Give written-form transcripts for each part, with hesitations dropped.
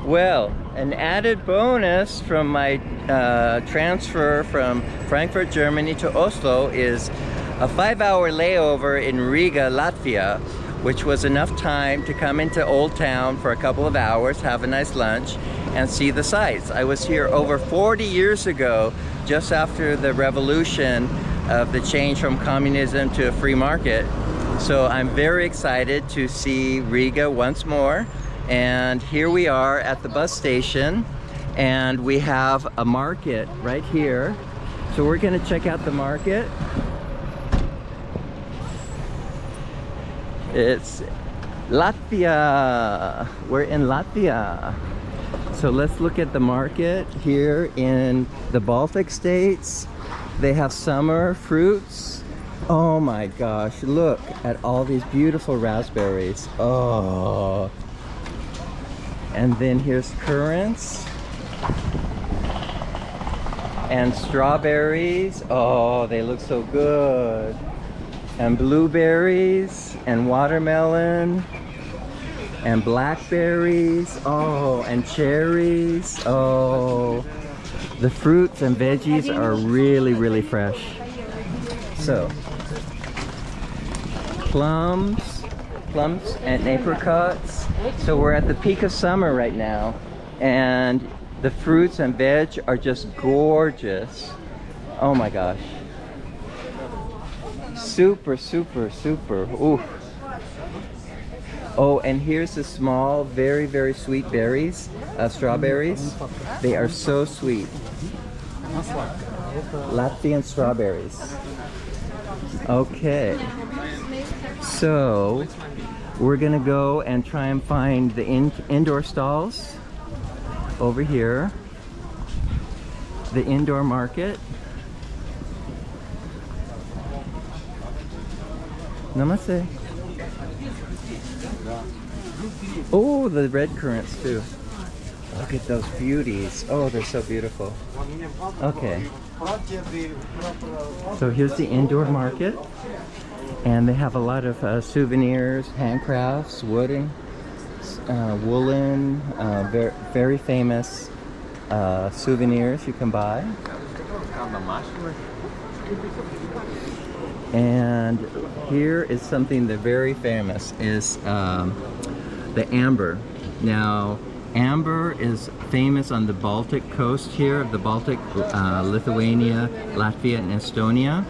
Well, an added bonus from my transfer from Frankfurt, Germany to Oslo is a 5-hour layover in Riga, Latvia, which was enough time to come into Old Towne for a couple of hours, have a nice lunch, and see the sights. I was here over 40 years ago, just after the revolution of the change from communism to a free market. So I'm very excited to see Riga once more. And here we are at the bus station, and we have a market right here. So we're gonna check out the market. It's Latvia. We're in Latvia. So let's look at the market here in the Baltic states. They have summer fruits. Oh my gosh, look at all these beautiful raspberries. Oh. And then here's currants and strawberries. Oh, they look so good. And blueberries and watermelon and blackberries. Oh, and cherries. Oh, the fruits and veggies are really, really fresh. So, plums and apricots. So we're at the peak of summer right now, and the fruits and veg are just gorgeous. Oh my gosh. Super, super, super. Ooh. Oh, and here's the small, very, very sweet berries, strawberries. They are so sweet. Latvian strawberries. Okay. So we're gonna go and try and find the indoor stalls over here. The indoor market. Namaste. Oh, the red currants too. Look at those beauties. Oh, they're so beautiful. Okay. So here's the indoor market. And they have a lot of souvenirs, handcrafts, wooden, woolen, very famous souvenirs you can buy. And here is something that's very famous, is the amber. Now, amber is famous on the Baltic coast here, the Baltic, Lithuania, Latvia, and Estonia.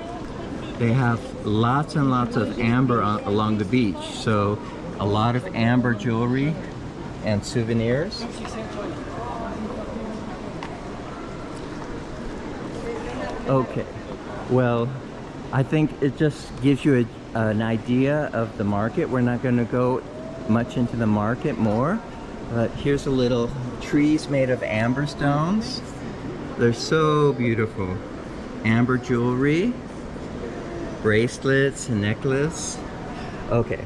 They have lots and lots of amber along the beach, so a lot of amber jewelry and souvenirs. Okay, well, I think it just gives you an idea of the market. We're not going to go much into the market more, but here's a little trees made of amber stones. They're so beautiful. Amber jewelry, bracelets and necklace. Okay,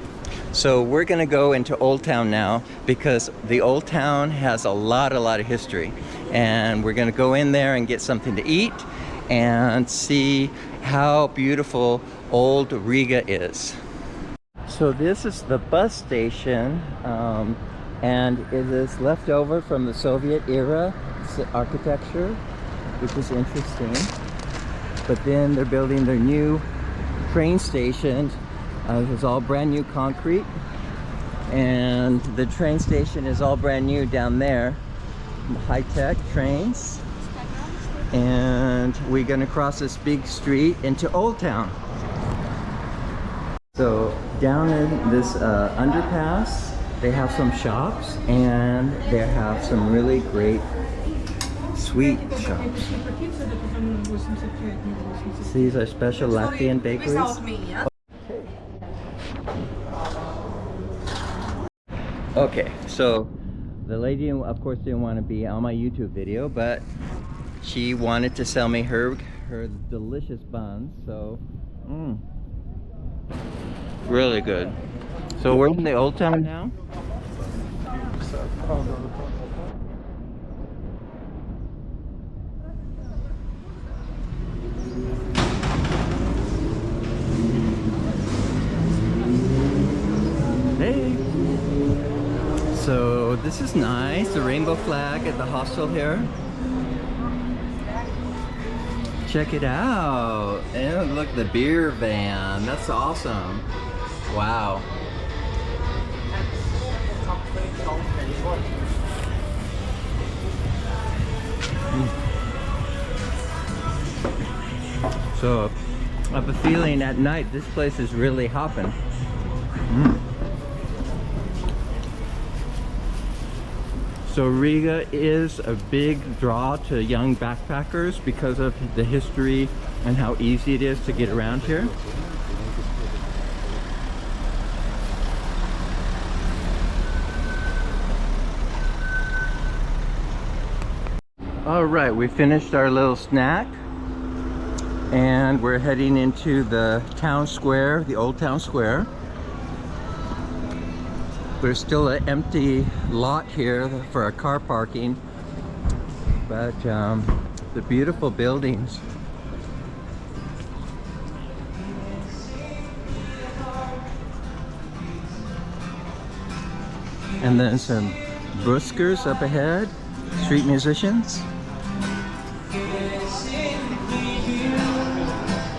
so we're gonna go into Old Towne now, because the Old Towne has a lot of history, and we're gonna go in there and get something to eat and see how beautiful old Riga is. So this is the bus station, and it is left over from the Soviet era architecture, which is interesting. But then they're building their new train station. It's all brand new concrete, and the train station is all brand new down there. High-tech trains. And we're gonna cross this big street into Old Towne. So down in this underpass, they have some shops, and they have some really great sweet shops. These are special Latvian bakeries. Okay, so the lady, of course, didn't want to be on my YouTube video, but she wanted to sell me her delicious buns. So, really good. So we're in the Old Towne now. Hey. So this This is nice. The rainbow flag at the hostel here. Check it out. And look, the beer van. That's awesome. Wow. So I have a feeling at night this place is really hopping. So Riga is a big draw to young backpackers because of the history and how easy it is to get around here. All right, we finished our little snack and we're heading into the town square, the Old Town Square. There's still an empty lot here for our car parking, but the beautiful buildings. And then some buskers up ahead, street musicians.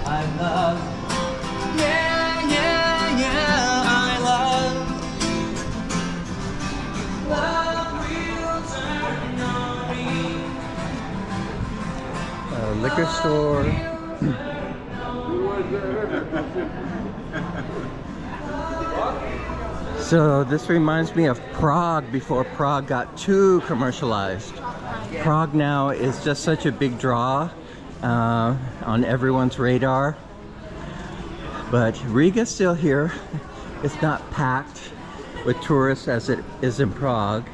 I love, yeah, yeah, yeah, I love. Liquor store. So this reminds me of Prague before Prague got too commercialized. Prague now is just such a big draw on everyone's radar. But Riga's still here. It's not packed with tourists as it is in Prague.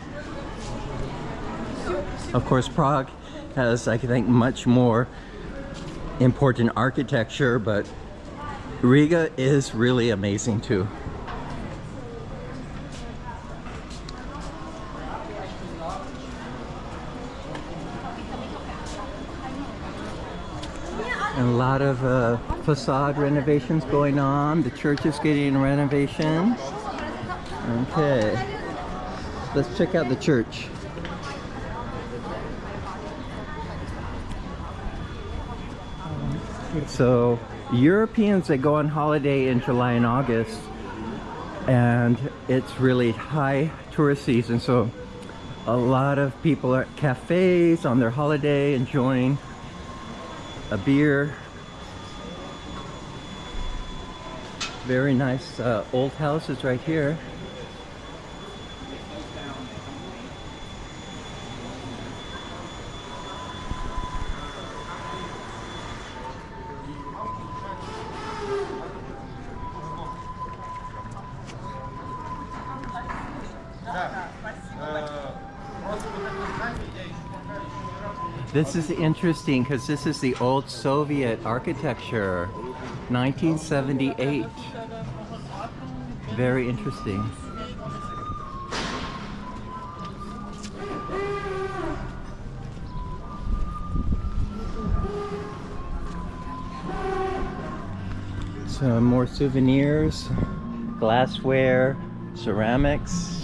Of course, Prague has, I think, much more important architecture, but Riga is really amazing too. And a lot of facade renovations going on. The church is getting renovations. Okay, let's check out the church. So Europeans, they go on holiday in July and August, and it's really high tourist season, so a lot of people are at cafes on their holiday enjoying a beer. Very nice old houses right here. This is interesting because this is the old Soviet architecture, 1978. Very interesting. So more souvenirs, glassware, ceramics.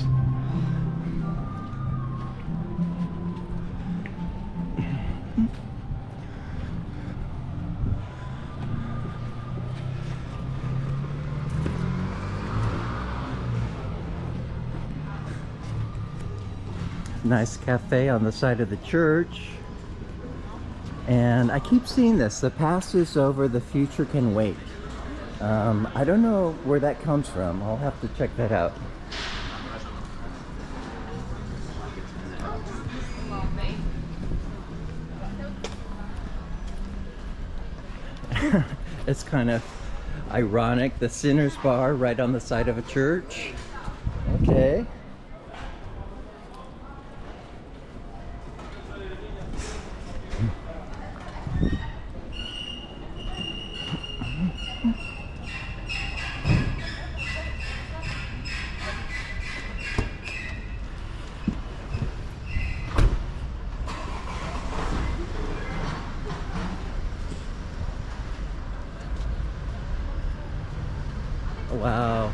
Nice cafe on the side of the church. And I keep seeing this, the past is over, the future can wait. I don't know where that comes from. I'll have to check that out. It's kind of ironic, the Sinner's Bar right on the side of a church. Okay. Wow.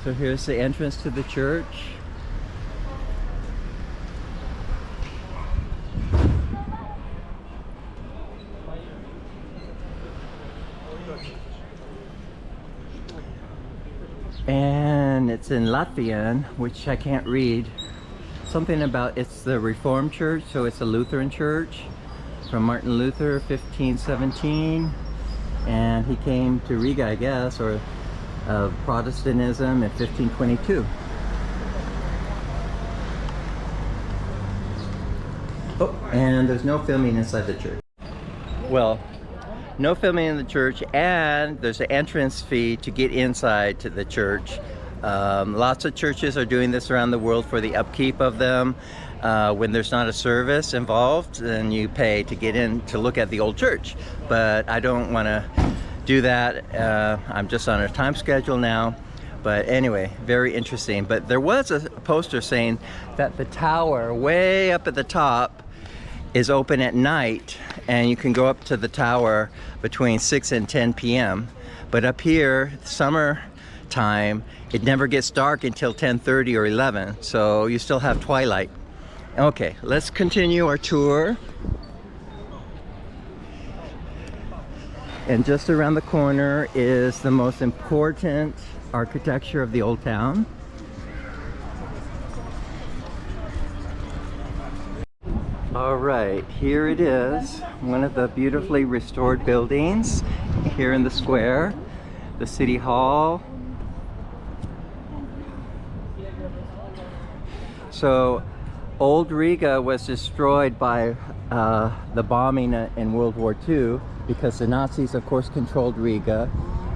So here's the entrance to the church. it's in Latvian, which I can't read. Something about it's the Reformed Church, so it's a Lutheran church from Martin Luther, 1517, and he came to Riga, I guess, or Protestantism in 1522. Oh, and there's no filming inside the church. Well, no filming in the church, and there's an entrance fee to get inside to the church. Lots of churches are doing this around the world for the upkeep of them. When there's not a service involved, then you pay to get in to look at the old church. But I don't want to do that. I'm just on a time schedule now. But anyway, very interesting. But there was a poster saying that the tower way up at the top is open at night, and you can go up to the tower between 6 and 10 p.m. But up here, summer time, it never gets dark until 10:30 or 11, so you still have twilight. Okay, let's continue our tour. And just around the corner is the most important architecture of the Old Town. All right, here it is, one of the beautifully restored buildings here in the square, the City Hall. So, Old Riga was destroyed by the bombing in World War II because the Nazis, of course, controlled Riga,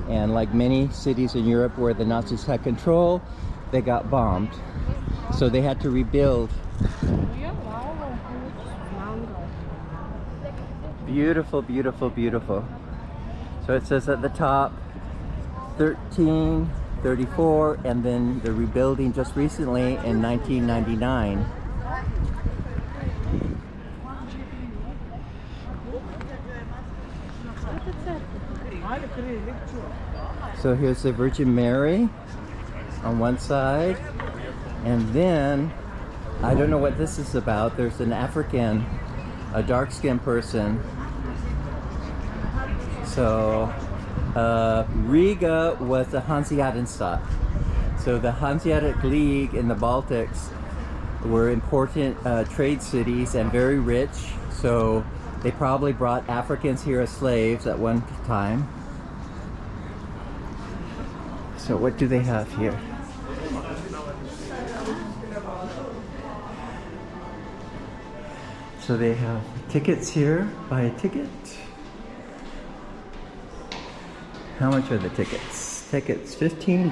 and like many cities in Europe where the Nazis had control, they got bombed. So they had to rebuild. Beautiful, beautiful, beautiful. So it says at the top 1334, and then the rebuilding just recently in 1999. So here's the Virgin Mary on one side, and then I don't know what this is about. There's an African, a dark-skinned person. So Riga was a Hanseatenstadt. So the Hanseatic League in the Baltics were important trade cities and very rich. So they probably brought Africans here as slaves at one time. So what do they have here? So they have tickets here. Buy a ticket. How much are the tickets? Tickets $15,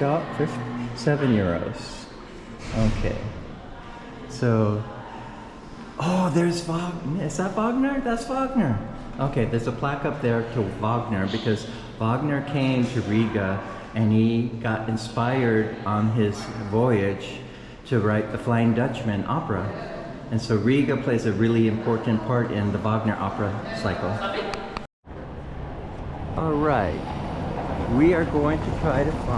7 euros. Okay. So, oh, there's Wagner. Is that Wagner? That's Wagner. Okay, there's a plaque up there to Wagner because Wagner came to Riga and he got inspired on his voyage to write the Flying Dutchman opera. And so Riga plays a really important part in the Wagner opera cycle. All right, we are going to try to find